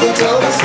Yes,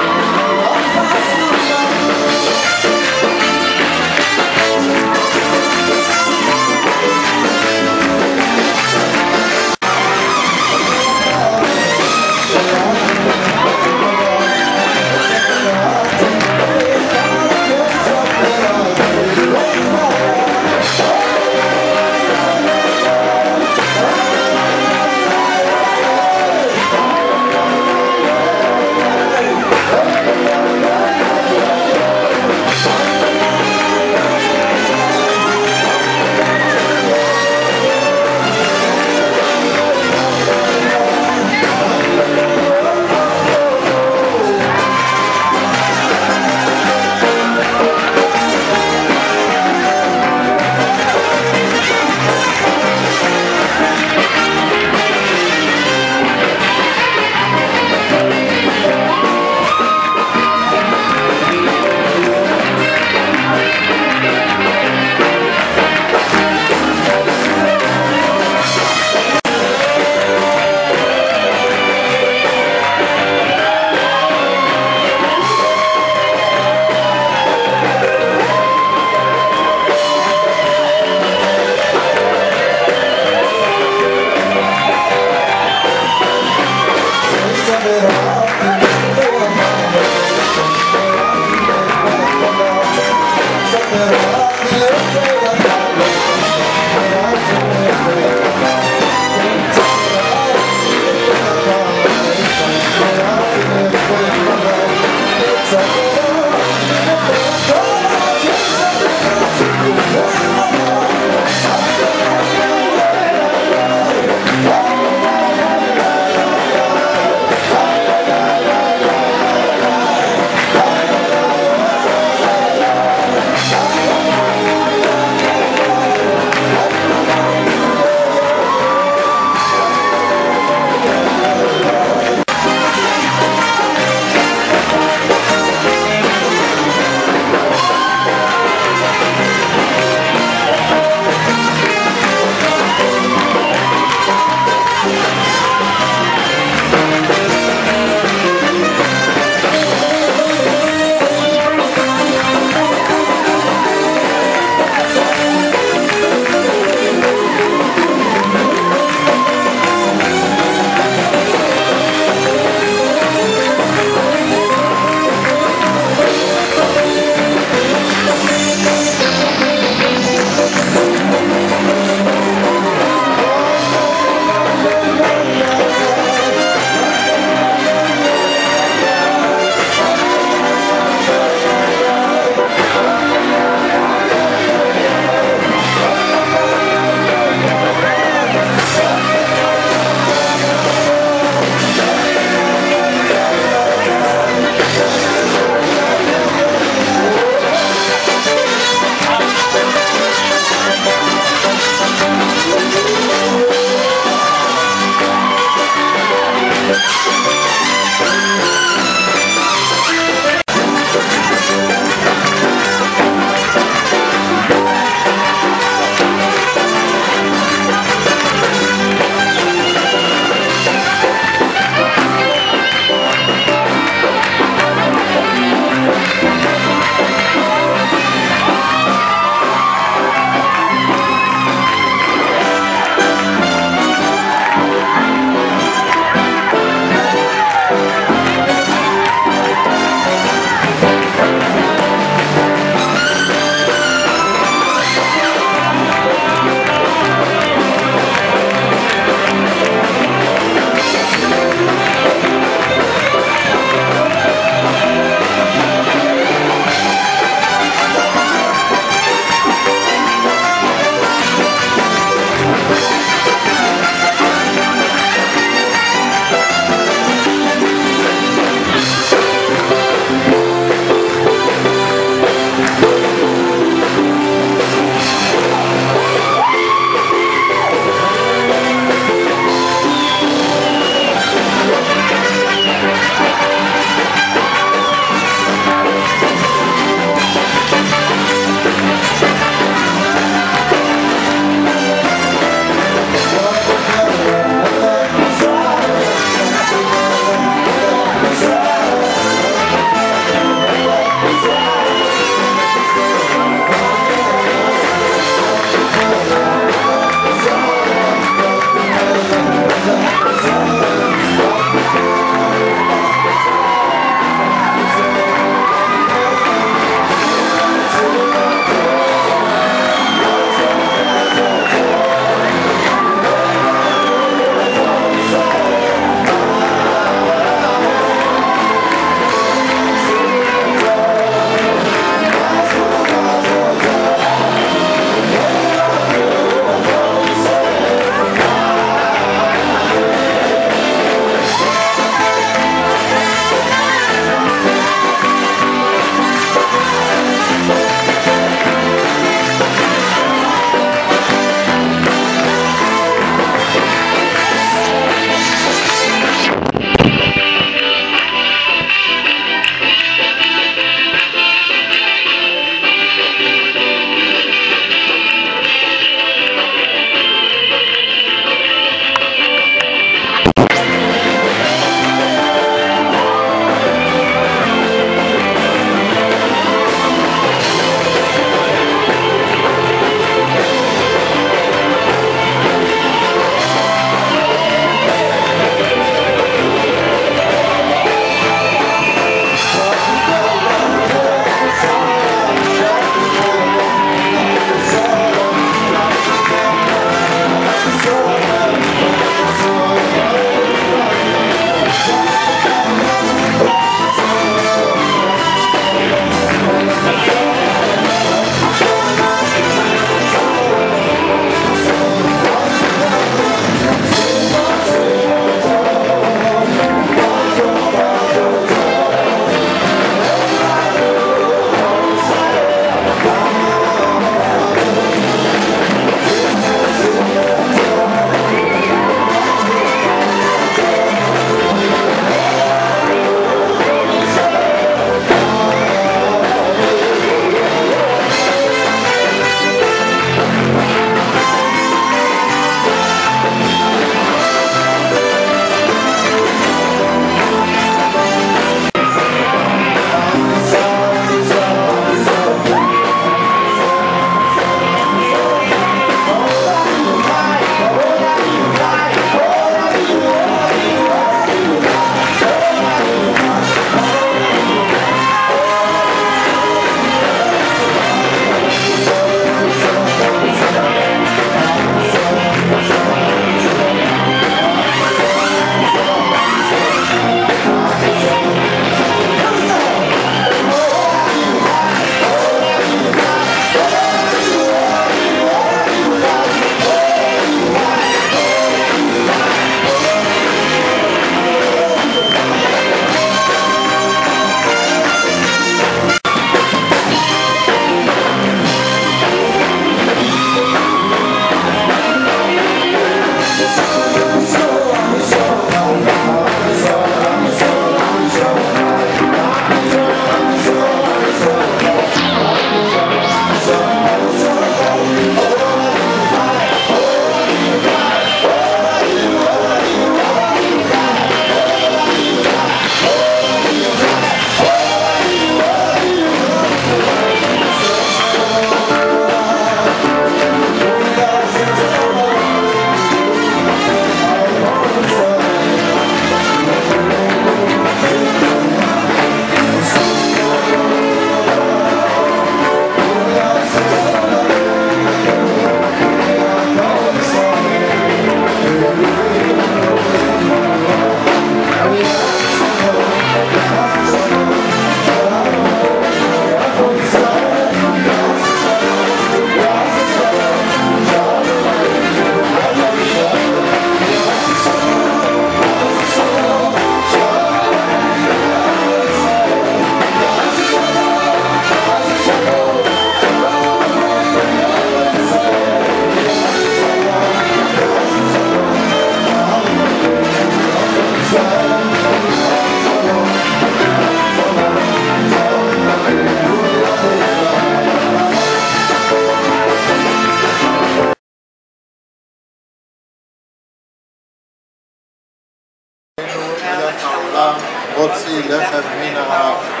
מוציא לחם מן האף.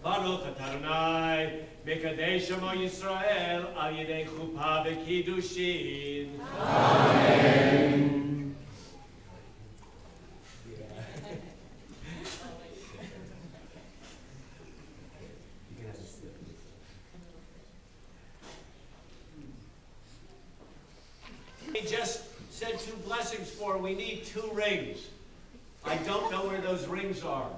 Baruch Adonai, Mekadesh Amo Yisrael, Al Yidei Chuppah V'Kiddushin. Amen. He just said 2 blessings for. We need 2 rings. I don't know where those rings are.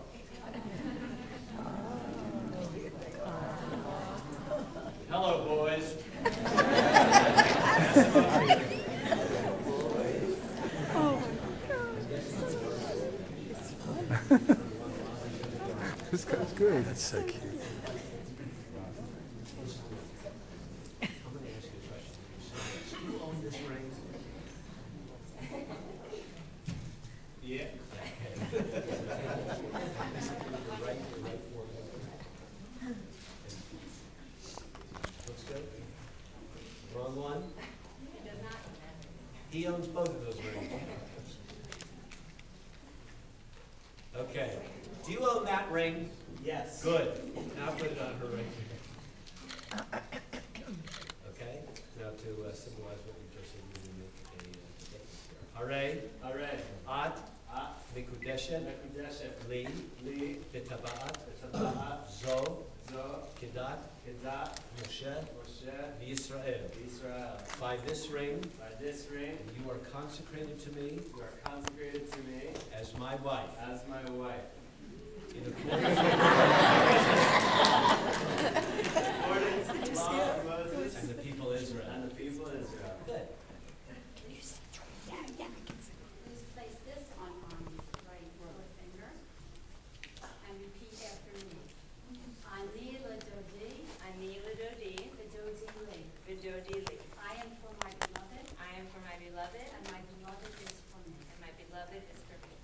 Hello, boys. This guy's good. That's so cute. I'm going to ask you a question. Do you own this ring? Yeah. Looks good. Wrong one? It does not. He owns both of those rings. Okay. Do you own that ring? Yes. Good. Now put it on her ring. Okay. Now to symbolize what we just said, we will make a statement here. Hare. At. Mikudeshet. Li. B'tabaat. Zo. Kedat. Moshe. V'Yisrael. By this ring. You are consecrated to me. As my wife. In accordance with the law of Moses and the people of Israel. Good. Please place this on right forefinger and repeat after me. Ani l'dodi, v'dodi li. I am for my beloved, and my beloved is for me.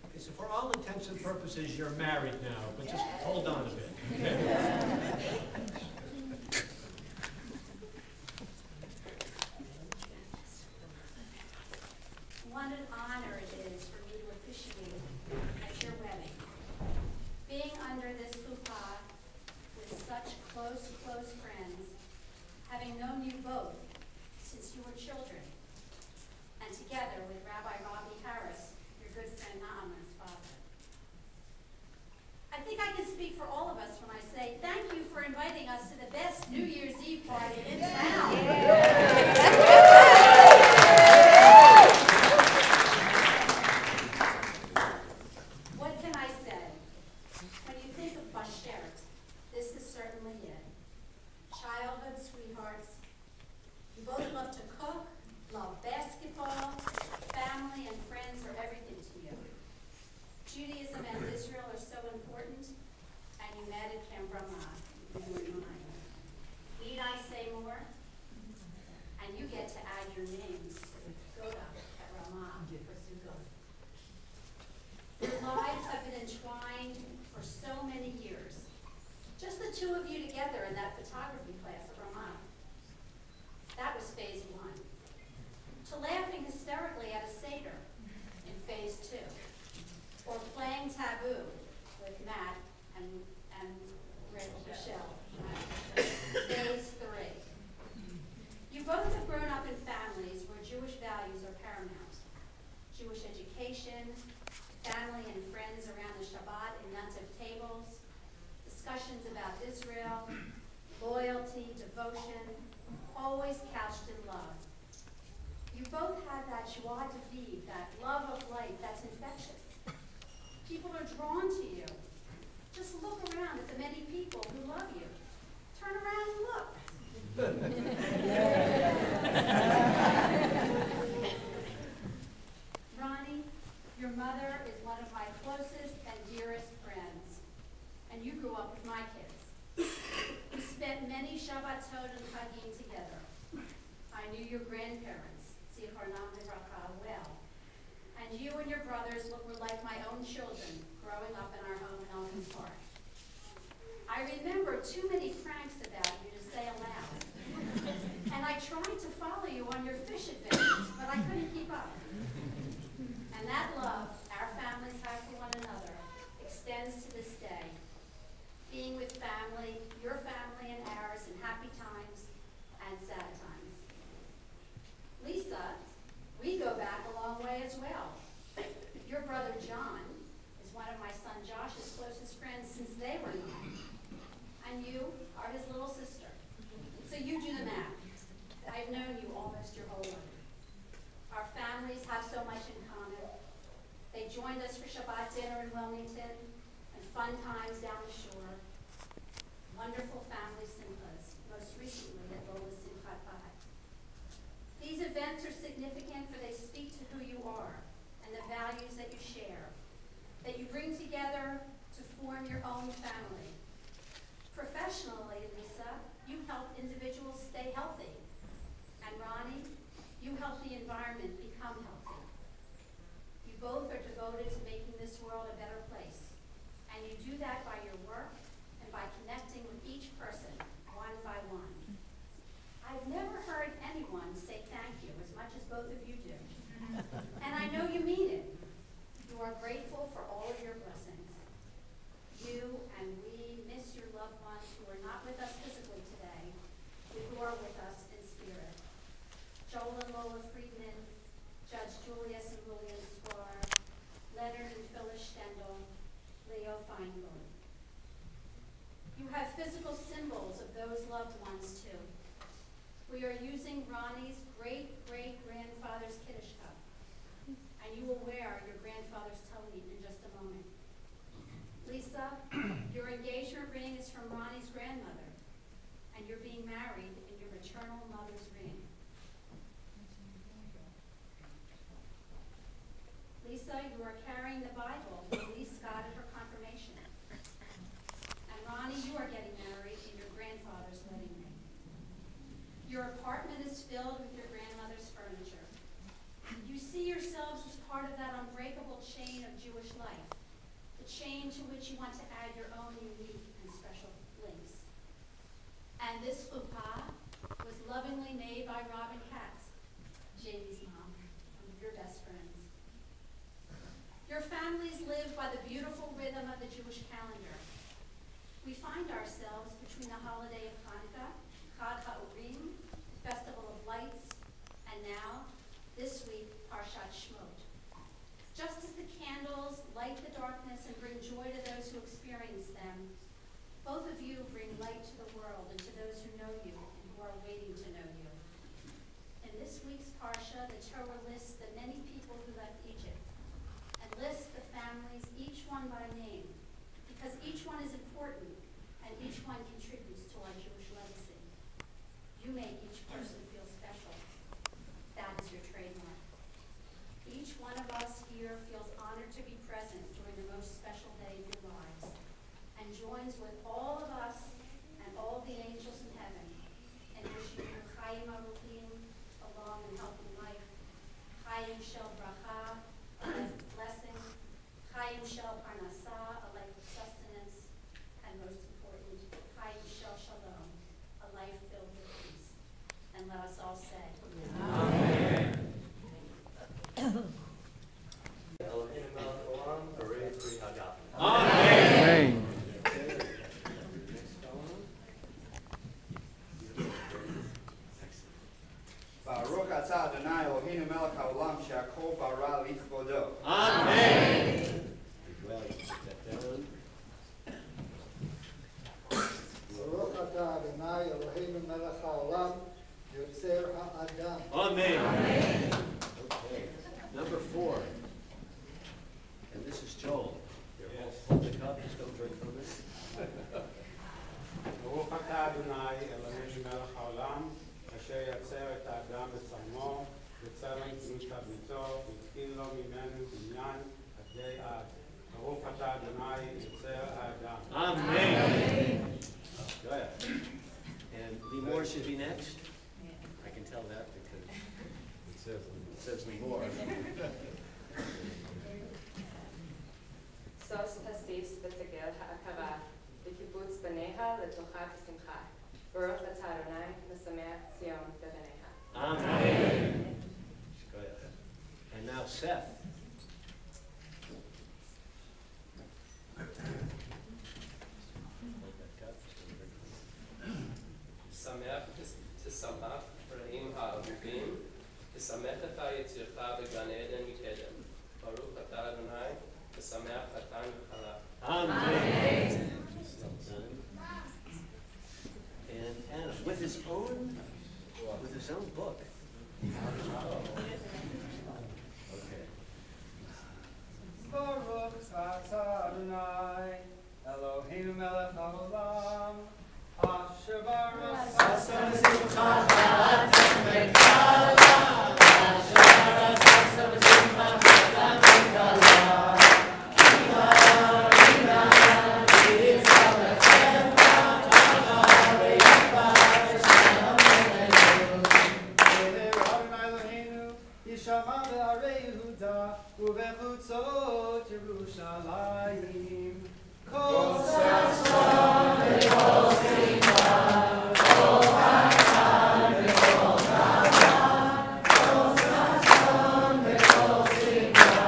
Okay, so for all intents and purposes, you're married now, but just hold on a bit. Okay? What an honor it is for me to officiate at your wedding. Being under this chuppah with such close friends, having known you both since you were children, and together with Rabbi Robbie Harris, your good friend Naaman's father. I think I can speak for all of us when I say thank you for inviting us to the best New Year's Eve party in town. What can I say? When you think of Bashert, this is certainly it. Childhood sweethearts. You both love to cook, love basketball, family and friends are everything to you. Judaism and Israel are so important, and you met at Camp Ramah. You were mine. Need I say more? And you get to add your names to the Goda at Ramah for Sukkot. Your lives have been entwined for so many years. Just the 2 of you together in that photography class at Ramah. That was phase 1. To laughing hysterically at a discussions about Israel, loyalty, devotion, always couched in love. You both had that joie de vivre, that love of life that's infectious. People are drawn to you. Just look around at the many people who love you. Turn around and look. Ronnie, your mother is one of my closest and dearest friends, and you grew up with my kids. We spent many Shabbatot and Chagim together. I knew your grandparents, Zichronam Livracha, well, and you and your brothers were like my own children growing up in our home in Elkins Park. I remember too many pranks about you to say aloud, and I tried to follow you on your fish adventures, but I couldn't keep up. And that love our families have for one another extends to this day. Being with family, your family and ours, in happy times and sad times. Lisa, we go back a long way as well. Your brother John is one of my son Josh's closest friends since they were young. And you are his little sister. So you do the math. I've known you almost your whole life. Our families have so much in common. They joined us for Shabbat dinner in Wilmington and fun times down the shore. Wonderful family simchas, most recently at Lola's Simchat Bai. These events are significant for they speak to who you are and the values that you share, that you bring together to form your own family. Professionally, Lisa, you help individuals stay healthy. And Ronnie, you help the environment become healthy. You both are devoted to making this world a better place. And you do that by your work and by connecting with each person, one by one. I've never heard anyone say thank you as much as both of you do. And I know you mean it. You are grateful for all of your blessings. You and we miss your loved ones who are not with us physically today, but who are with us in spirit. Joel and Lola Friedman, Judge Julius and William Sklar, Leonard and Phyllis Stendel, Leo Feingold. You have physical symbols of those loved ones too. We are using Ronnie's great-great-grandfather's Kiddush cup, and you will wear your grandfather's tallit in just a moment. Lisa, your engagement ring is from Ronnie's grandmother, and you're being married in your maternal mother's ring. Lisa, you are carrying the Bible that Elise got at her confirmation. And Ronnie, you are getting married in your grandfather's wedding ring. Your apartment is filled with your grandmother's furniture. You see yourselves as part of that unbreakable chain of Jewish life, the chain to which you want to add your own unique and special links. And this chuppah was lovingly made by Robin Katz, Jamie's mom, one of your best friends. Your families live by the beautiful rhythm of the Jewish calendar. We find ourselves between the holiday of Hanukkah, Chag HaOrim, the Festival of Lights, and now, this week, Parshat Shemot. Just as the candles light the darkness and bring joy to those who experience them, both of you bring light to the world and to those who know you and who are waiting to know you. In this week's Parsha, the Torah lists the many people who left Egypt and lists the families, each one by name, because each one is important and each one contributes to our Jewish legacy. You make each person feel special. That is your trademark. Each one of us here feels honored to be present during the most special day of your lives and joins with all of us and all the angels in heaven in wishing you Chaim Aruchim, a long and healthy life, Chaim Shel Bracha, a life of blessing, Chaim Shel Parnasah, a life of sustenance, and most important, Chaim Shel Shalom, a life filled with peace. And let us all say, Amen. Amen. Baruch atah Adonai Eloheinu melech haolam she'akol bara בבניין עדי עד. ברוך אתה אדוני יוצר האדם. Amen. Go ahead. And Limor should be next. I can tell that because it says Limor. שוש הסיס ותגל העקרה, וקיבוץ בניה לתוכה בשמחה. ברוך אתה אדוני, משמח ציון בבניה. Amen. Go ahead. And now Seth. שמח תשמח רעים האהובים, תשמח אתה יצירך בגן עדן מקדם. ברוך אתה אדוני, תשמח חתן וכלה. Amen. And Anna, with his own book. Okay. Baruch atah Adonai, Eloheinu melech haolam, asher baruch Yishama be'arei Yehuda ubechutzot Yerushalayim. Kol sason ve'kol simcha, kol chatan ve'kol chatan, kol sason ve'kol simcha,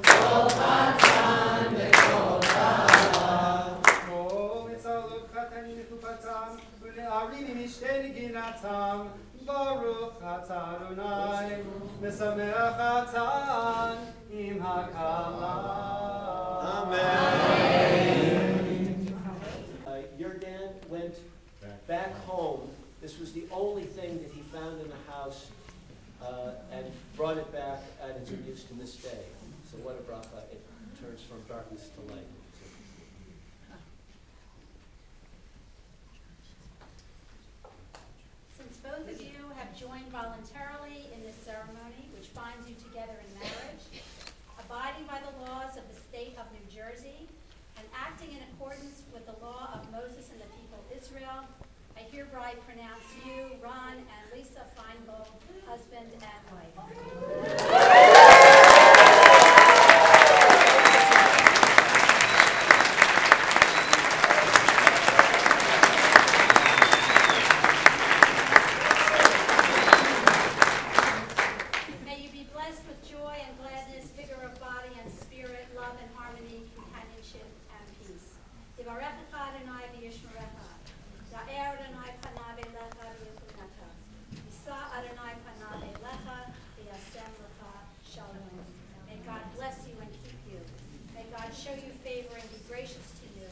kol chatan ve'kol chatan. Kol mitzalot chatanim mikupatam, ule'arim mishtei neginatam. Baruch atah Adonai, mesameach atan im hakala. Amen. Your dad went back home. This was the only thing that he found in the house and brought it back, and it's in use to this day. So what a bracha. It turns from darkness to light. Since both of you have joined voluntarily in this ceremony, which binds you together in marriage, abiding by the laws of the state of New Jersey, and acting in accordance with the law of Moses and the people of Israel, I hereby pronounce you, Ron and Lisa Feingold, husband and wife. Show you favor and be gracious to you.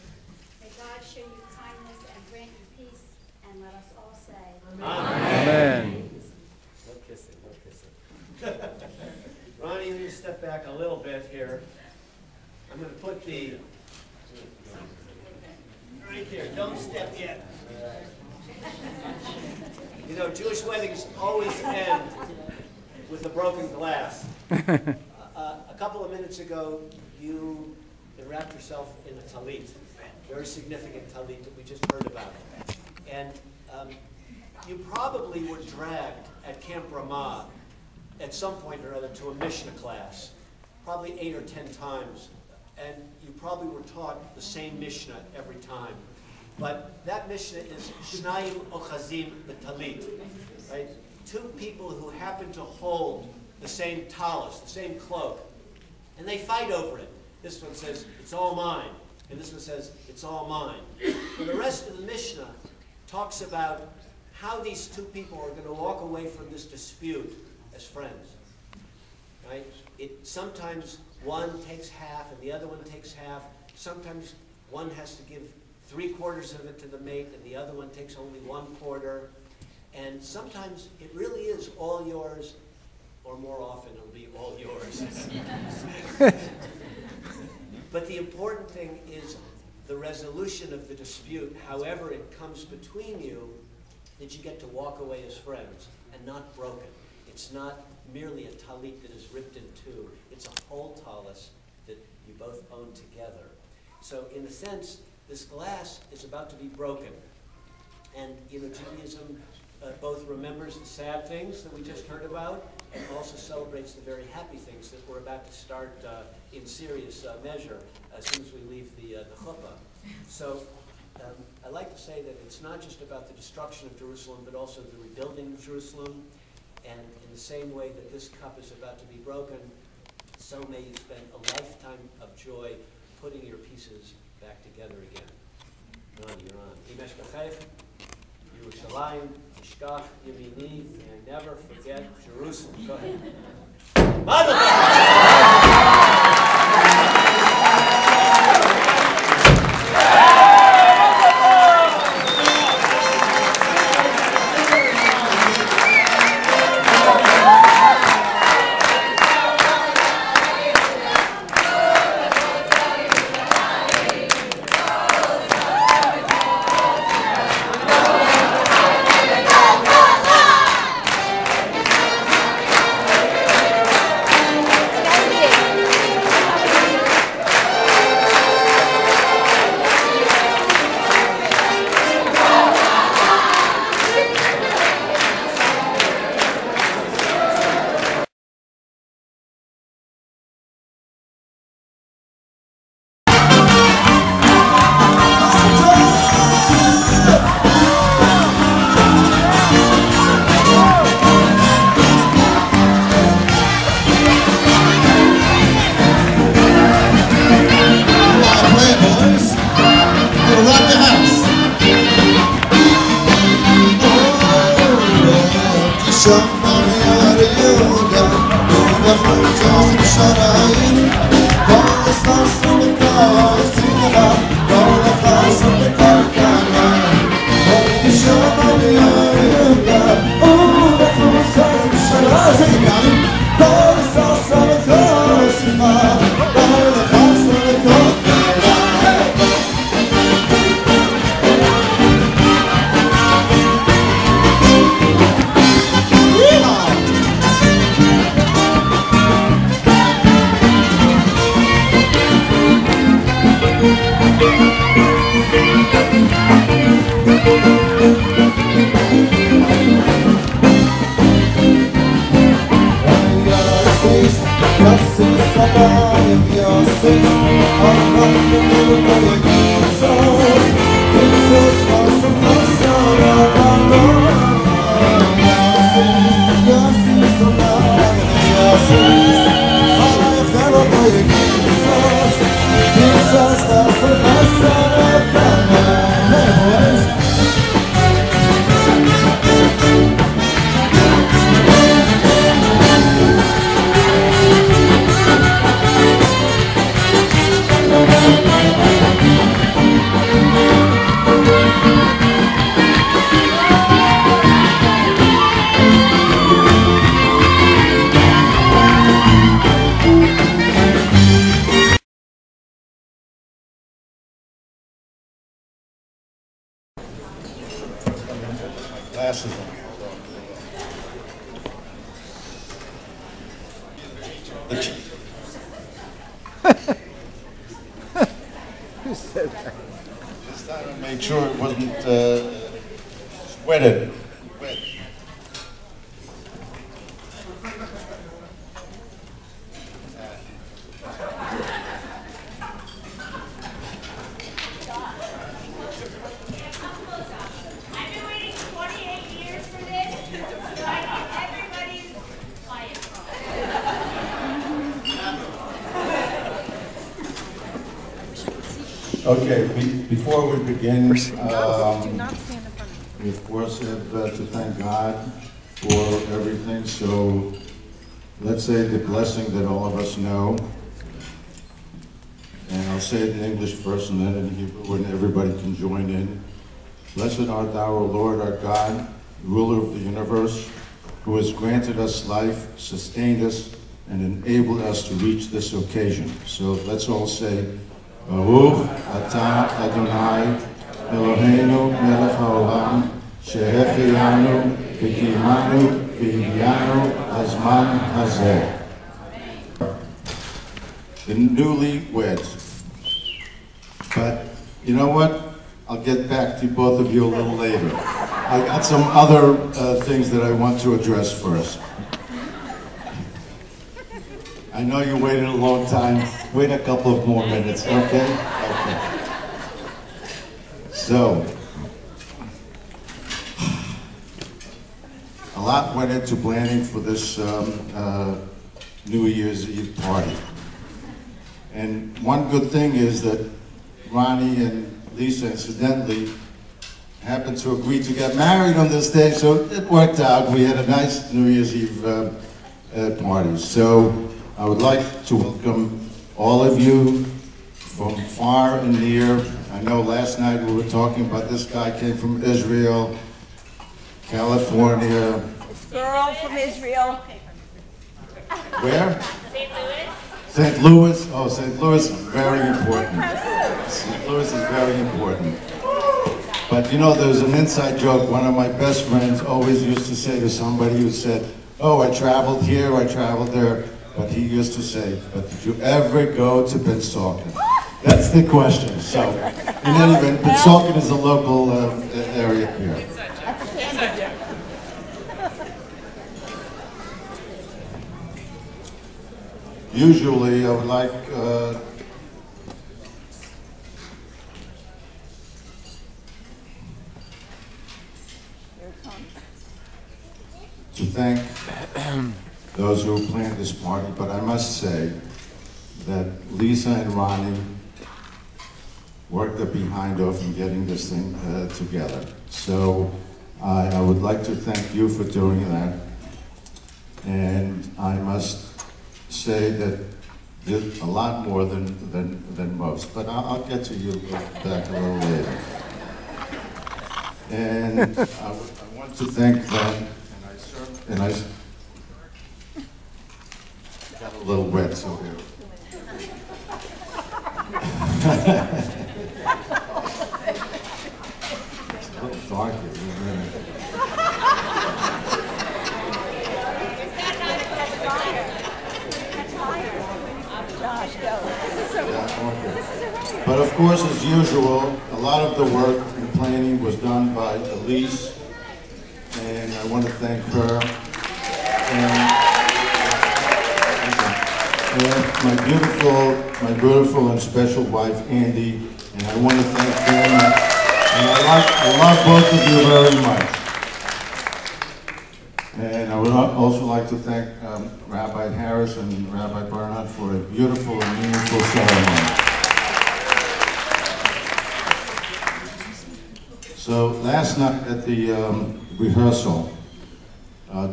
May God show you kindness and grant you peace. And let us all say, Amen. No kissing, no kissing. Ronnie, you need to step back a little bit here. I'm going to put the right there. Don't step yet. You know, Jewish weddings always end with a broken glass. A couple of minutes ago, you wrapped yourself in a talit, very significant talit that we just heard about. And you probably were dragged at Camp Ramah at some point or other to a Mishnah class, probably 8 or 10 times. And you probably were taught the same Mishnah every time. But that Mishnah is Shnayim Ochazim B'Talit, right? Two people who happen to hold the same talis, the same cloak, and they fight over it. This one says, it's all mine, and this one says, it's all mine. And the rest of the Mishnah talks about how these two people are going to walk away from this dispute as friends, right? Sometimes one takes half and the other one takes half. Sometimes one has to give 3/4 of it to the mate and the other one takes only 1/4. And sometimes it really is all yours, or more often it'll be all yours. But the important thing is the resolution of the dispute, however it comes between you, that you get to walk away as friends and not broken. It's not merely a talit that is ripped in two. It's a whole talis that you both own together. So in a sense, this glass is about to be broken. And Judaism both remembers the sad things that we just heard about and also celebrates the very happy things that we're about to start in serious measure as soon as we leave the chuppah. So I like to say that it's not just about the destruction of Jerusalem, but also the rebuilding of Jerusalem. And in the same way that this cup is about to be broken, so may you spend a lifetime of joy putting your pieces back together again. Ronnie, you're on. Yerushalayim, Tishkach, Yemini, and never forget Jerusalem. Go ahead. Glasses on. Who said that? This time I made sure it wasn't sweated. Wet. Okay, before we begin, we of course have to thank God for everything. So let's say the blessing that all of us know. And I'll say it in English first and then in Hebrew, and everybody can join in. Blessed art thou, O Lord, our God, ruler of the universe, who has granted us life, sustained us, and enabled us to reach this occasion. So let's all say, Baruch atah Adonai Eloheinu melech haolam, שהחיינו וקיימנו Viviano Azman Hazeh. The newlyweds. But you know what? I'll get back to both of you a little later. I got some other things that I want to address first. I know you waited a long time. Wait a couple of more minutes, okay? Okay. So, a lot went into planning for this New Year's Eve party. And one good thing is that Ronnie and Lisa, incidentally, happened to agree to get married on this day, so it worked out. We had a nice New Year's Eve party. So I would like to welcome all of you from far and near. I know last night we were talking about this guy came from Israel, California. This girl from Israel. Where? St. Louis. St. Louis. Oh, St. Louis is very important. St. Louis is very important. But you know, there's an inside joke. One of my best friends always used to say to somebody who said, "Oh, I traveled here, I traveled there." But he used to say, "But did you ever go to Pennsauken?" That's the question. So, in any event, Pennsauken is a local area here. Usually, I would like to thank those who planned this party, but I must say that Lisa and Ronnie worked their behind off in getting this thing together. So I would like to thank you for doing that. And I must say that did a lot more than most, but I'll get to you back a little later. And I want to thank them, and I got a little wet, so here. It's a little dark here, isn't it? But of course, as usual, a lot of the work and planning was done by Elise, and I want to thank her. And my beautiful and special wife, Andy, and I want to thank them. And I love both of you very much. And I would also like to thank Rabbi Harris and Rabbi Bernhardt for a beautiful and meaningful ceremony. So last night at the rehearsal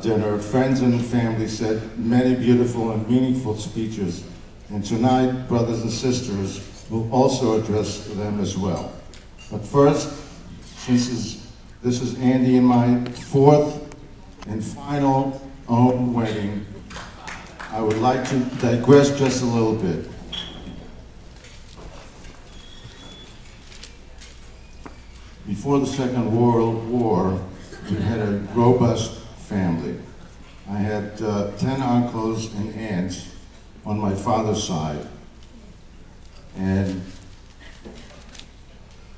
dinner, friends and family said many beautiful and meaningful speeches. And tonight, brothers and sisters will also address them as well. But first, since this is Andy and my fourth and final own wedding, I would like to digress just a little bit. Before the Second World War, we had a robust family. I had 10 uncles and aunts on my father's side, and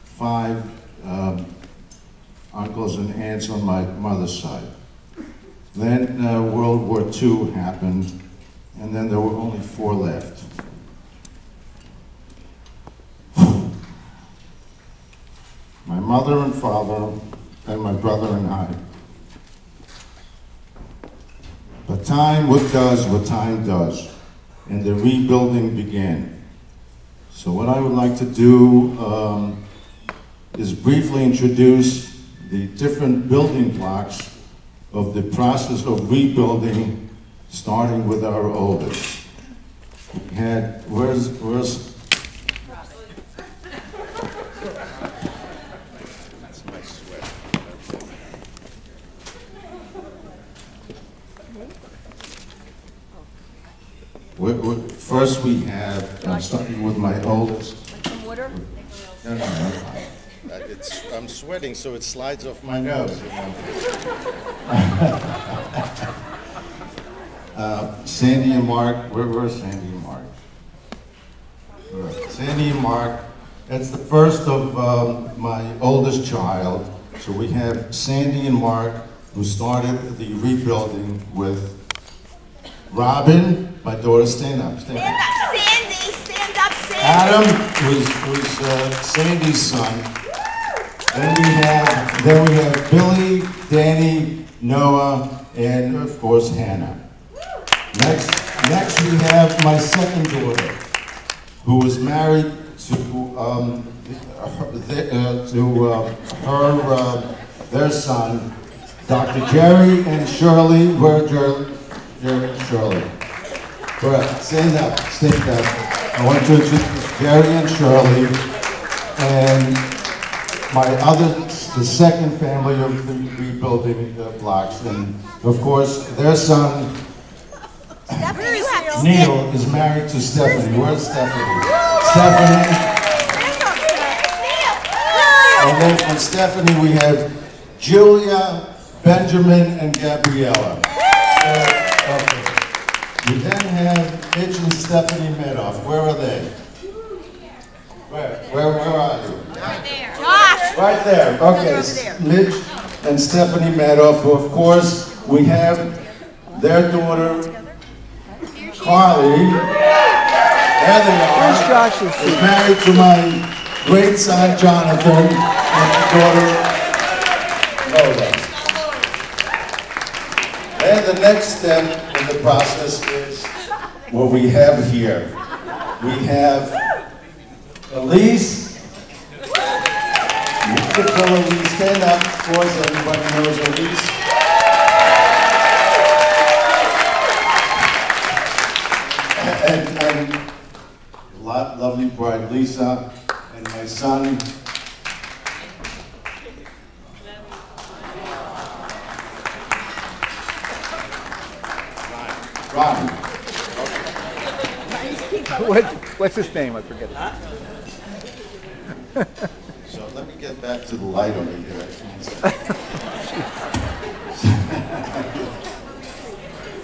5 uncles and aunts on my mother's side. Then World War II happened, and then there were only 4 left. My mother and father, and my brother and I. But time does what time does, and the rebuilding began. So what I would like to do is briefly introduce the different building blocks of the process of rebuilding, starting with our oldest. We had, where's that's my sweat. First we have, I'm starting with my oldest. Some water? No. I'm sweating, so it slides off my nose. You know? Sandy and Mark. Where's Sandy and Mark? Sandy and Mark. That's the first of my oldest child. So we have Sandy and Mark, who started the rebuilding with Robin, my daughter. Stand up. Stand up. Sandy. Stand up, Sandy. Adam, who's Sandy's son. Then we have Billy, Danny, Noah, and of course Hannah. Next we have my second daughter, who was married to their son, Dr. Jerry and Shirley. Where are Jerry and Shirley? Correct. Stand up. Stand up. I want to introduce Jerry and Shirley, and the second family of the rebuilding blocks, and of course their son Neil is married to Stephanie. Where's Stephanie? Stephanie. And then from Stephanie we have Julia, Benjamin, and Gabriella. Okay. We then have Mitch and Stephanie Medoff. Where are they? Where are you? Right there. Right there. Okay. Mitch and Stephanie Medoff, who of course we have their daughter Carly. There they are. Is married to my great son Jonathan and daughter Lola. And the next step in the process is what we have here. We have Elise. Beautiful Elise. Stand up, of course, everybody knows Elise. And lovely bride Lisa, and my son. Ronnie. What's his name? I forget it. So let me get back to the light over here.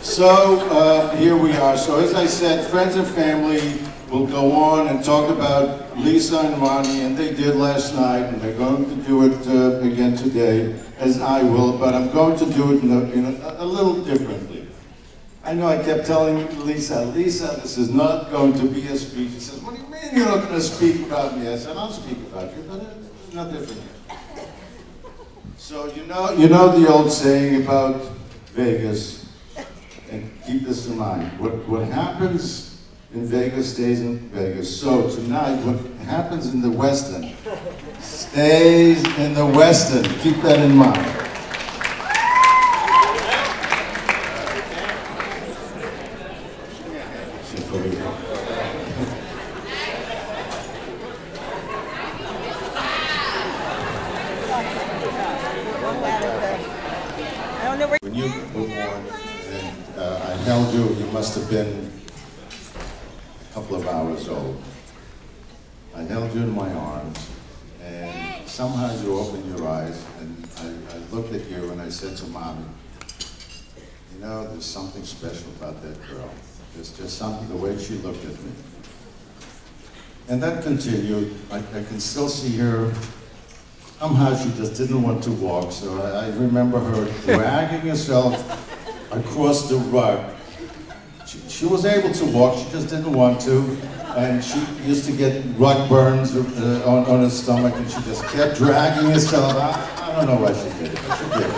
So here we are. So as I said, friends and family will go on and talk about Lisa and Ronnie, and they did last night, and they're going to do it again today, as I will, but I'm going to do it in a little differently. I know I kept telling Lisa, this is not going to be a speech. She says, what do you mean you're not going to speak about me? I said, I'll speak about you, but it's not different. So you know the old saying about Vegas, and keep this in mind. What happens in Vegas stays in Vegas. So tonight, what happens in the West End stays in the West End. Keep that in mind. When you were born and I held you, you must have been a couple of hours old. I held you in my arms, and somehow you opened your eyes, and I looked at you and I said to Mommy, you know, there's something special about that girl. There's just something, the way she looked at me. And that continued. I can still see her. Somehow she just didn't want to walk, so I remember her dragging herself across the rug. She was able to walk, she just didn't want to, and she used to get rug burns on her stomach, and she just kept dragging herself out. I don't know why she did it, but she did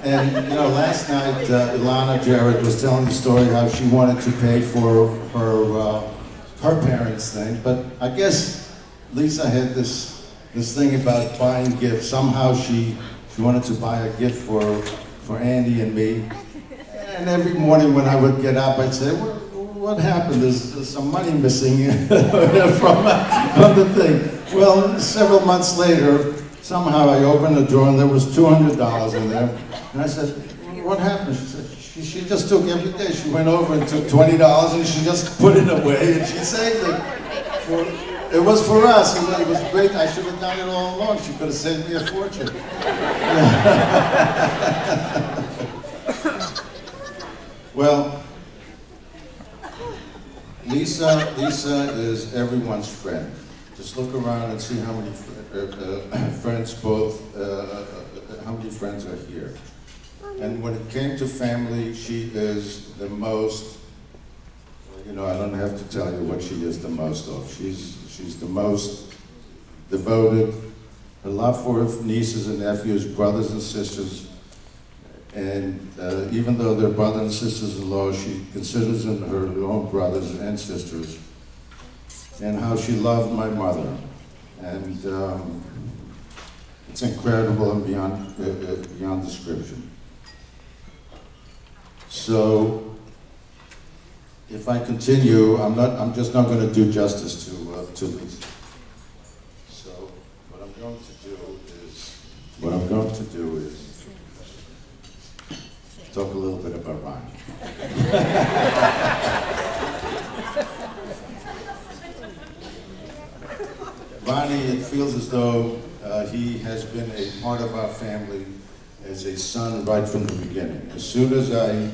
it. And you know, last night, Ilana Jarrett was telling the story how she wanted to pay for her parents' thing, but I guess Lisa had this thing about buying gifts. Somehow she wanted to buy a gift for Andy and me. And every morning when I would get up, I'd say, what happened? There's some money missing from the thing. Well, several months later, somehow I opened the drawer and there was $200 in there. And I said, what happened? She said, she just took every day. She went over and took $20 and she just put it away and she saved it. It was for us. It was great. I should have done it all along. She could have saved me a fortune. Well, Lisa is everyone's friend. Just look around and see how many friends how many friends are here. And when it came to family, she is the most, you know, I don't have to tell you what she is the most of. She's the most devoted. Her love for her nieces and nephews, brothers and sisters, and even though they're brothers and sisters-in-law, she considers them her own brothers and sisters. And how she loved my mother. And it's incredible and beyond description. So, if I continue, I'm just not going to do justice to Lisa. So, what I'm going to do is talk a little bit about Ronnie. Ronnie, it feels as though he has been a part of our family as a son right from the beginning. As soon as I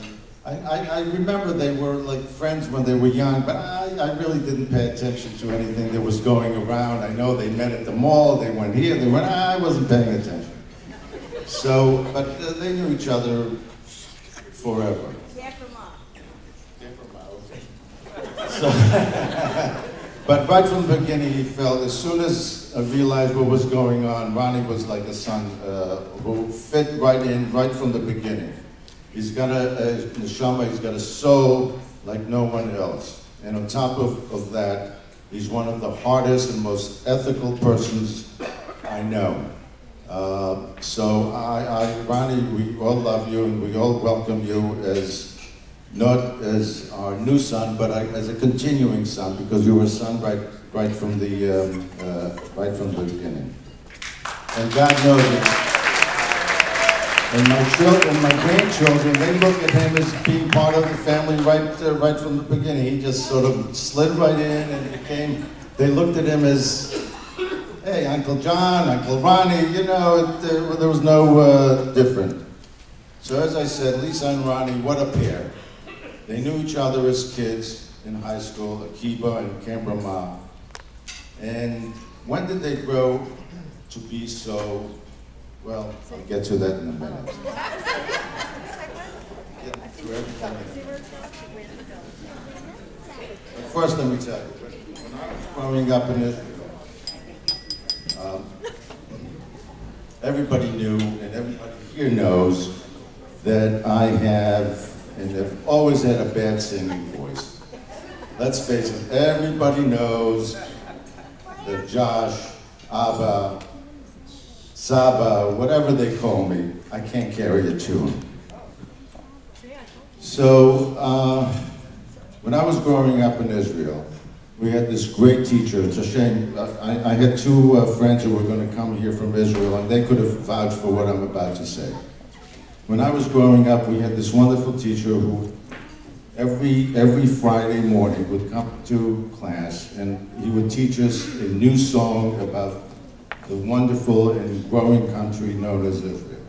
remember they were like friends when they were young, but I really didn't pay attention to anything that was going around. I know they met at the mall, they went here, they went, I wasn't paying attention. So, but they knew each other forever. So, but right from the beginning, he felt, as soon as I realized what was going on, Ronnie was like a son who fit right in, right from the beginning. He's got a neshama, he's got a soul like no one else. And on top of that, he's one of the hardest and most ethical persons I know. So Ronnie, we all love you and we all welcome you as, not as our new son, but as a continuing son, because you were a son right from the beginning. And God knows it. And my children, my grandchildren, they look at him as being part of the family right from the beginning. He just sort of slid right in and became, they looked at him as, hey, Uncle John, Uncle Ronnie, you know, there was no different. So as I said, Lisa and Ronnie, what a pair. They knew each other as kids in high school, Akiba and Cambramah. And when did they grow to be so, well, I'll get to that in a minute. Get to everything. But first, let me tell you, when I was growing up in Israel, everybody knew, and everybody here knows, that I have and have always had a bad singing voice. Let's face it, everybody knows that Josh, Abba, Saba, whatever they call me, I can't carry a tune. So, when I was growing up in Israel, we had this great teacher. It's a shame. I had two friends who were going to come here from Israel, and they could have vouched for what I'm about to say. When I was growing up, we had this wonderful teacher who every Friday morning would come to class, and he would teach us a new song about the wonderful and growing country known as Israel.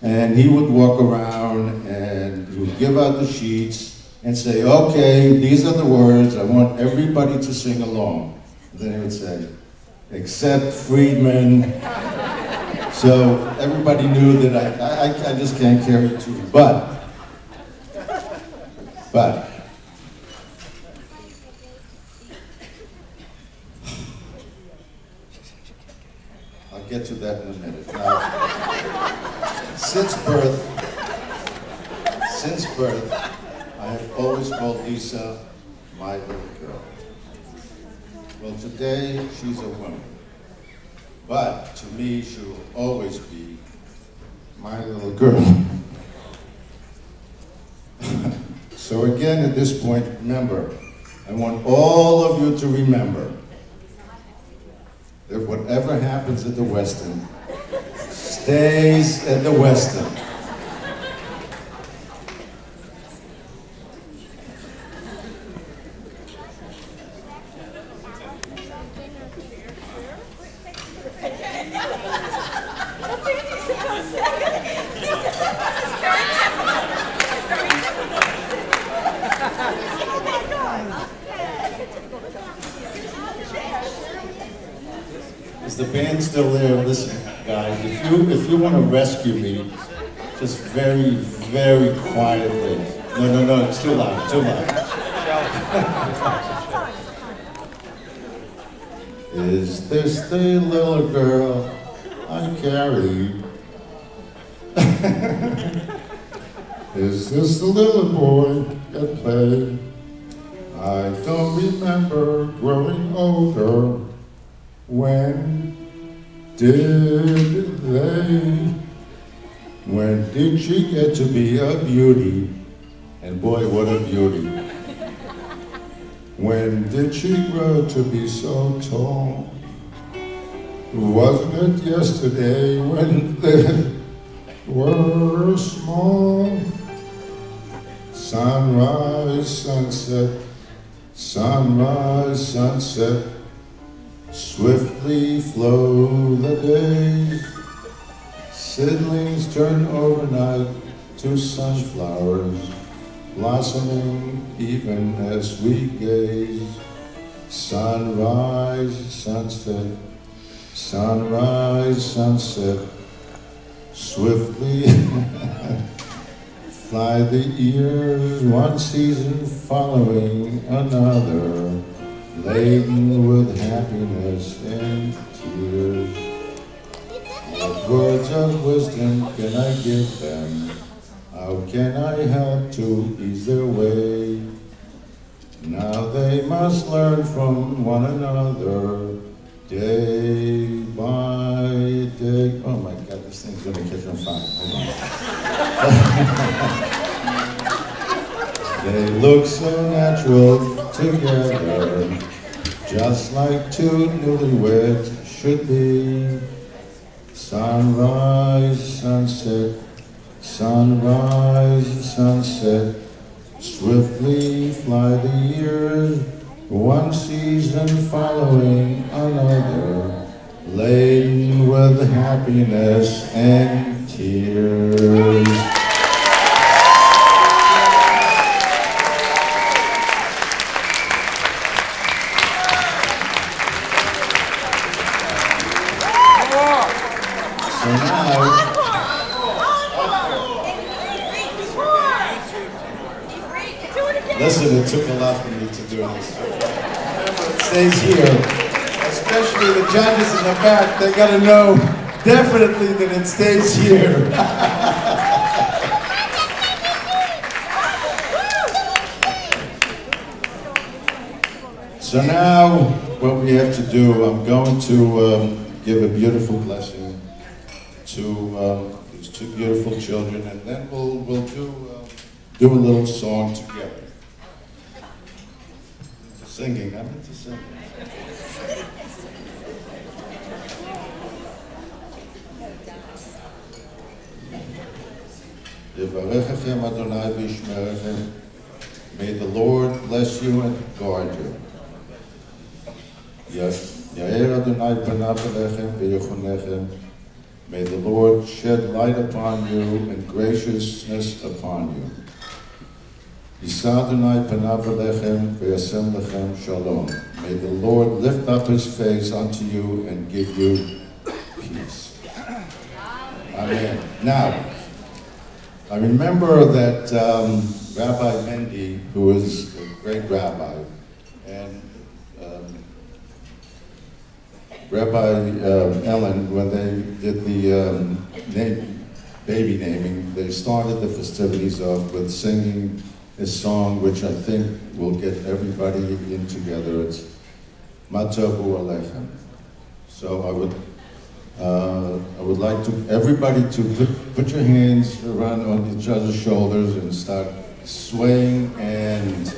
And he would walk around and he would give out the sheets and say, okay, these are the words, I want everybody to sing along. And then he would say, except Friedman. So everybody knew that I just can't carry a tune. But, I'll get to that in a minute. Now, since birth, I have always called Lisa my little girl. Well, today she's a woman, but to me she will always be my little girl. So again, at this point, remember, I want all of you to remember that whatever happens at the Westin stays at the Westin. the band still there? Listen, guys, if you want to rescue me, just very, very quietly. No, it's too loud, too loud. Is this the little girl I carry? Is this the little boy at play? I don't remember growing older. When did she get to be a beauty? And boy, what a beauty. When did she grow to be so tall? Wasn't it yesterday when they were small? Sunrise, sunset, sunrise, sunset, swiftly flow the days. Seedlings turn overnight to sunflowers, blossoming even as we gaze. Sunrise, sunset, sunrise, sunset, swiftly fly the years, one season following another, laden with happiness and tears. What words of wisdom can I give them? How can I help to ease their way? Now they must learn from one another, day by day. Oh my God, this thing's gonna catch on fire. Hold on. They look so natural together, just like two newlyweds should be. Sunrise, sunset, sunrise, sunset, swiftly fly the years, one season following another, laden with happiness and tears. So now, listen, it took a lot for me to do this. Remember, it stays here. Especially the judges in the back, they gotta know definitely that it stays here. So now, what we have to do, I'm going to give a beautiful blessing to these two beautiful children, and then we'll do a little song together. Singing, I'm into singing. Yevarechem Adonai v'yishmerechem. May the Lord bless you and guard you. Yair Adonai panav alechem v'yichunechem. May the Lord shed light upon you and graciousness upon you. Yisa Adonai panav alechem v'yasem lechem shalom. May the Lord lift up his face unto you and give you peace. Amen. Now, I remember that Rabbi Mendy, who was a great rabbi, and Rabbi Ellen, when they did the baby naming, they started the festivities off with singing a song which I think will get everybody in together. It's Matavu Alechem. So I would like to everybody to put your hands around on each other's shoulders and start swaying and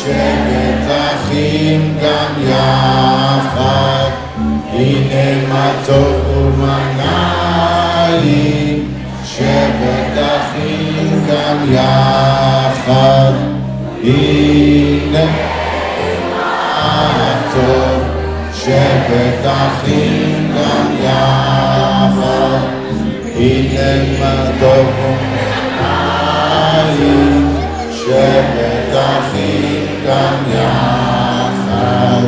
שבט אחים גם יחד, הנה מה טוב ומה נעים. שבט אחים גם יחד, הנה מה טוב. שבט אחים גם יחד, הנה מה טוב ומה נעים. שבת אחים גם יחד.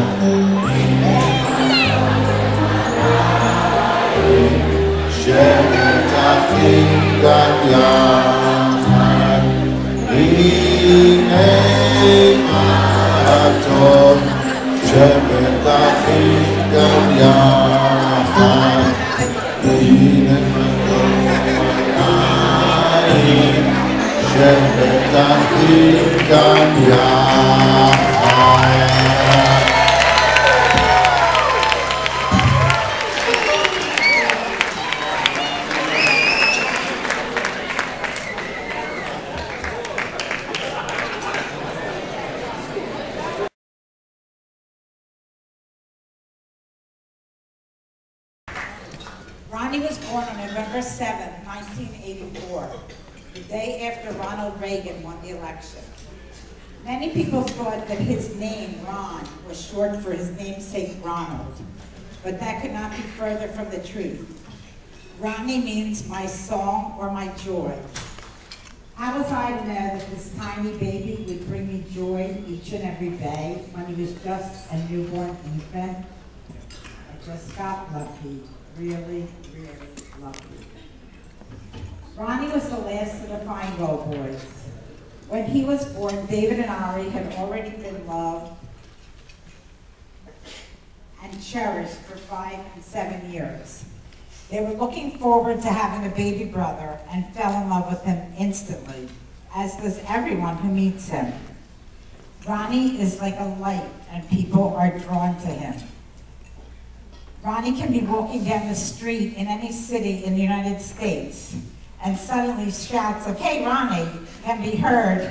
שבת אחים גם יחד. הנה מה הטוב, שבת אחים גם יחד. הנה מה טוב בעיניים, שבת אחים גם יחד. Ronnie was born on November 7, 1984, the day after Ronald Reagan won the election. Many people thought that his name, Ron, was short for his namesake Ronald, but that could not be further from the truth. Ronnie means my song or my joy. How was I to know that this tiny baby would bring me joy each and every day when he was just a newborn infant? I just got lucky. Really, really lucky. Ronnie was the last of the Feingold boys. When he was born, David and Ari had already been loved and cherished for 5 and 7 years. They were looking forward to having a baby brother and fell in love with him instantly, as does everyone who meets him. Ronnie is like a light and people are drawn to him. Ronnie can be walking down the street in any city in the United States, and suddenly shouts of, "Hey, Ronnie," can be heard.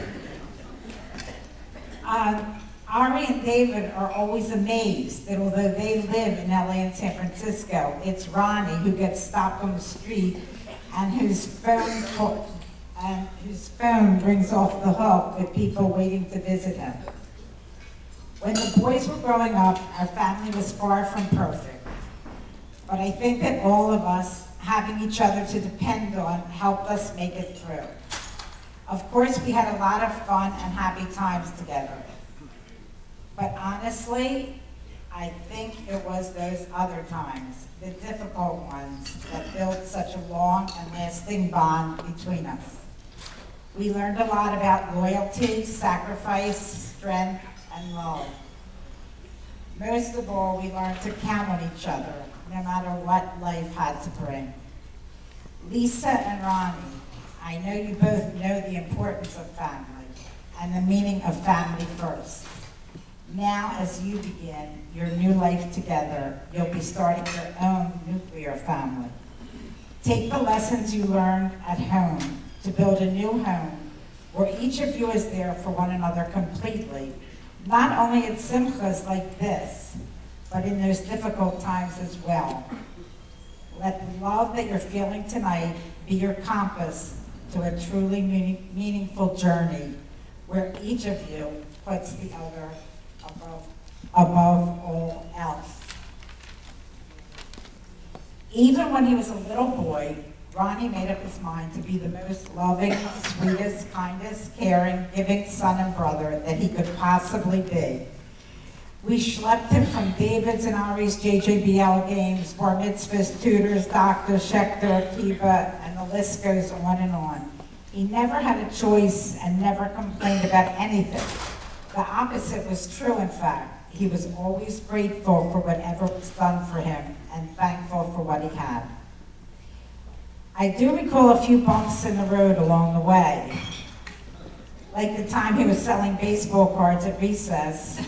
Ari and David are always amazed that although they live in LA and San Francisco, it's Ronnie who gets stopped on the street and whose phone rings off the hook with people waiting to visit him. When the boys were growing up, our family was far from perfect. But I think that all of us, having each other to depend on, helped us make it through. Of course, we had a lot of fun and happy times together. But honestly, I think it was those other times, the difficult ones, that built such a long and lasting bond between us. We learned a lot about loyalty, sacrifice, strength, and love. Most of all, we learned to count on each other, no matter what life had to bring. Lisa and Ronnie, I know you both know the importance of family and the meaning of family first. Now, as you begin your new life together, you'll be starting your own nuclear family. Take the lessons you learned at home to build a new home where each of you is there for one another completely, not only at simchas like this, but in those difficult times as well. Let the love that you're feeling tonight be your compass to a truly meaningful journey where each of you puts the other above all else. Even when he was a little boy, Ronnie made up his mind to be the most loving, sweetest, kindest, caring, giving son and brother that he could possibly be. We schlepped him from David's and Ari's JJBL games, bar mitzvahs, tutors, Dr. Schechter, Kiba, and the list goes on and on. He never had a choice and never complained about anything. The opposite was true, in fact. He was always grateful for whatever was done for him and thankful for what he had. I do recall a few bumps in the road along the way, like the time he was selling baseball cards at recess,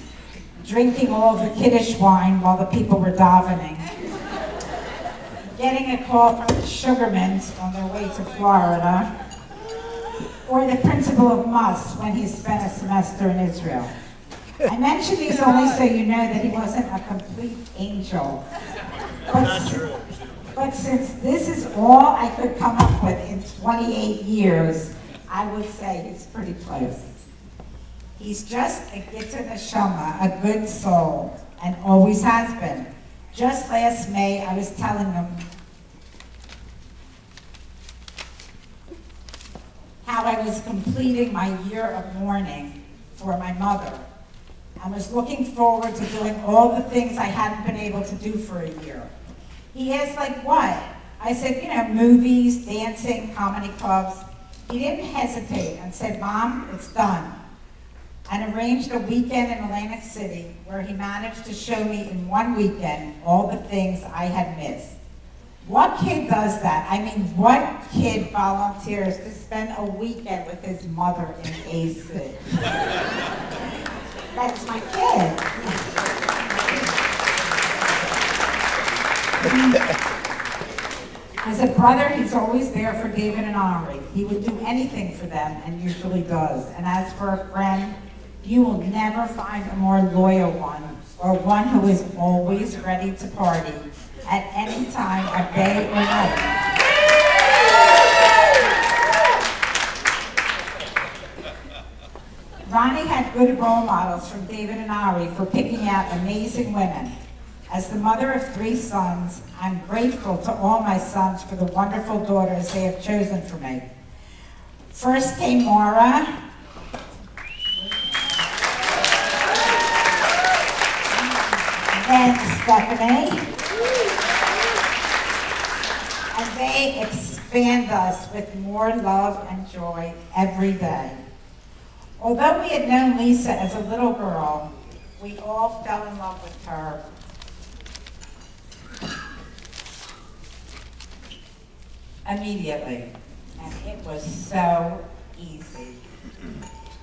drinking all of the Kiddush wine while the people were davening, getting a call from the Sugarmans on their way to Florida, or the principal of Mus when he spent a semester in Israel. I mention these only so you know that he wasn't a complete angel. But since this is all I could come up with in 28 years, I would say he's pretty close. He's just a Gittin Neshama, a good soul, and always has been. Just last May, I was telling him how I was completing my year of mourning for my mother and was looking forward to doing all the things I hadn't been able to do for a year. He asked, like what? I said, you know, movies, dancing, comedy clubs. He didn't hesitate and said, Mom, it's done. And arranged a weekend in Atlantic City where he managed to show me in one weekend all the things I had missed. What kid does that? I mean, what kid volunteers to spend a weekend with his mother in AC? That's my kid. As a brother, he's always there for David and Ari. He would do anything for them and usually does. And as for a friend, you will never find a more loyal one or one who is always ready to party at any time of day or night. Ronnie had good role models from David and Ari for picking out amazing women. As the mother of 3 sons, I'm grateful to all my sons for the wonderful daughters they have chosen for me. First came Maura, and Stephanie, and they expand us with more love and joy every day. Although we had known Lisa as a little girl, we all fell in love with her immediately, and it was so easy.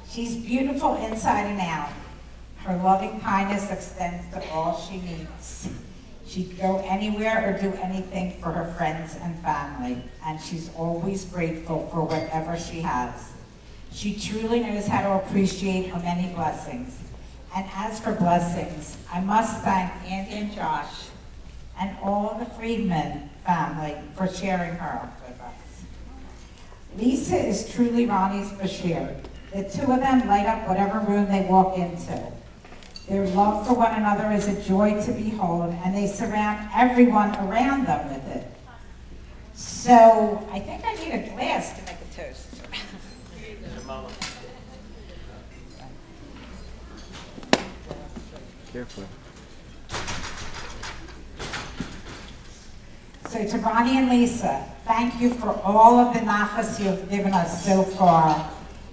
She's beautiful inside and out. Her loving kindness extends to all she meets. She'd go anywhere or do anything for her friends and family, and she's always grateful for whatever she has. She truly knows how to appreciate her many blessings. And as for blessings, I must thank Andy and Josh and all the Friedman family for sharing her with us. Lisa is truly Ronnie's Bashir. The 2 of them light up whatever room they walk into. Their love for one another is a joy to behold, and they surround everyone around them with it. So I think I need a glass to make a toast. Careful. So to Ronnie and Lisa, thank you for all of the nachas you have given us so far,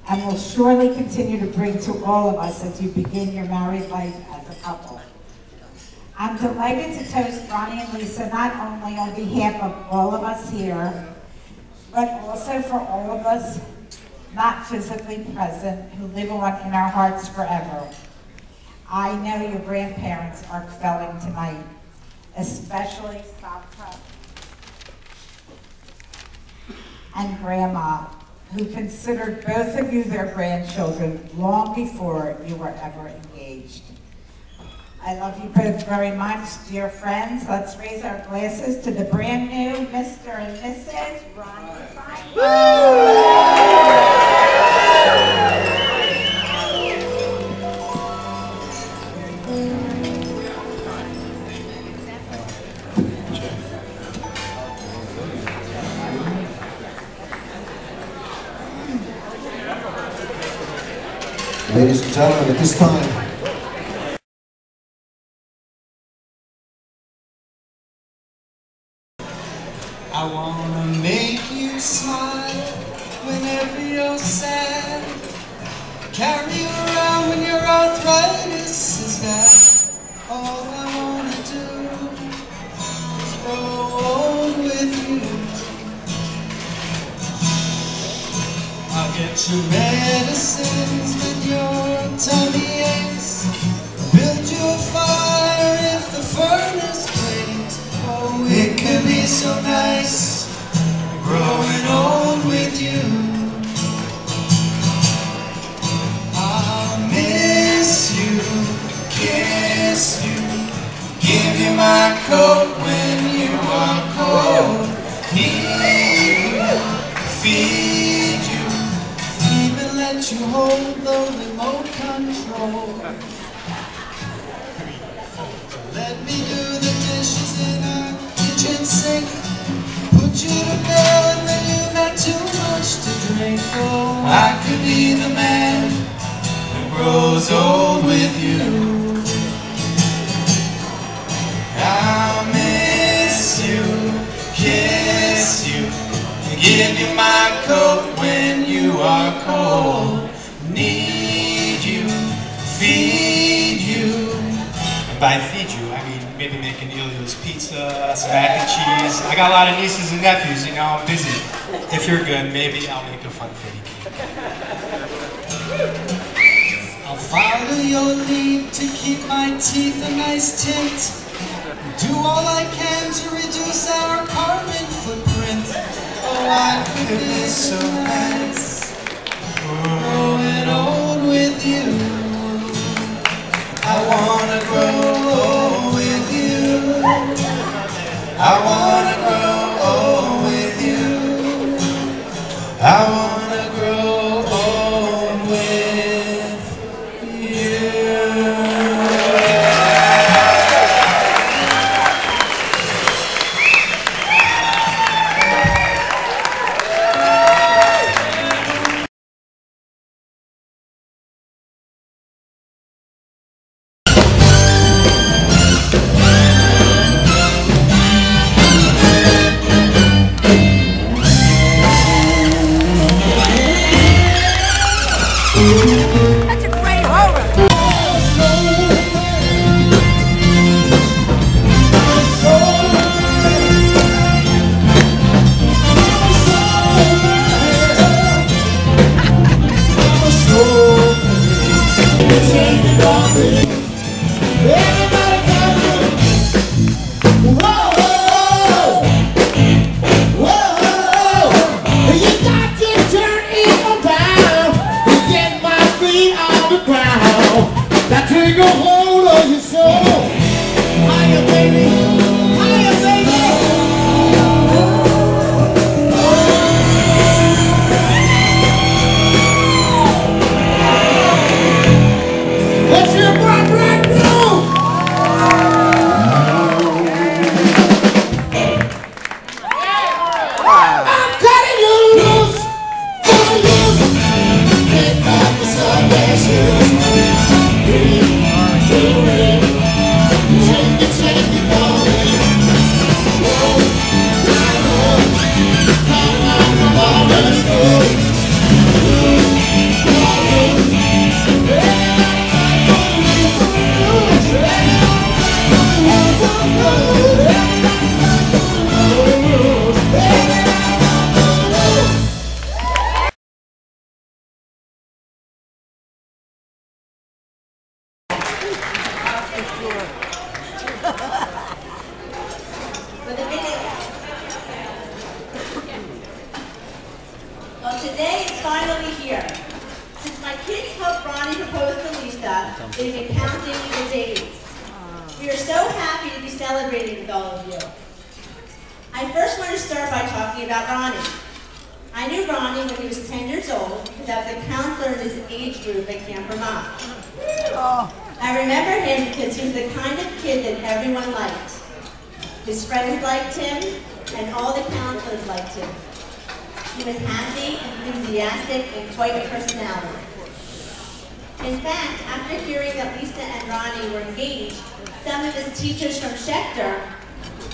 and will surely continue to bring to all of us as you begin your married life as a couple. I'm delighted to toast Ronnie and Lisa not only on behalf of all of us here, but also for all of us not physically present who live on in our hearts forever. I know your grandparents are felling tonight, especially Santa and Grandma, who considered both of you their grandchildren long before you were ever engaged. I love you both very much, dear friends. Let's raise our glasses to the brand new Mr. and Mrs. Ronnie Ladies and gentlemen, at this time, I wanna make you smile whenever you're sad. Carry you around when your arthritis is bad. All I wanna do is grow old with you. I'll get you medicines when your tummy aches. Build you a fire if the furnace breaks. Oh, it could be so nice growing old with you. I'll miss you, kiss you, give you my coat when you are cold, heat you, feed you, even let you hold the remote control. Let me do the dishes in our kitchen sink, put you to bed when you've had too much to drink. Oh, I could be the man who grows old with you. I'll miss you, kiss you, give you my coat when you are cold. Need you, feed you. And by feed you, I mean maybe making Elio's pizza, some mac and cheese. I got a lot of nieces and nephews, you know, I'm busy. If you're good, maybe I'll make a funfetti cake. I'll follow your lead to keep my teeth a nice tint. Do all I can to reduce our carbon footprint. Oh, I could be so nice, growing old with you. I wanna grow old with you. I wanna grow old with you. I wanna grow old with you. That's a great horror. That take a hold of your soul. Higher, baby. Higher, baby. What's your black blue? I'm cutting you loose. For you. Get back the Sunday shoes. Well, today it's finally here. Since my kids helped Ronnie propose to Lisa, they've been counting the days. We are so happy to be celebrating with all of you. I first want to start by talking about Ronnie. I knew Ronnie when he was 10 years old because I was a counselor in his age group at Camp Vermont. I remember him because he was the kind of kid that everyone liked. His friends liked him, and all the counselors liked him. He was happy, enthusiastic, and quite a personality. In fact, after hearing that Lisa and Ronnie were engaged, some of his teachers from Schechter,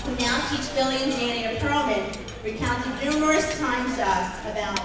who now teach Billy and Danny at Perlman, recounted numerous times to us about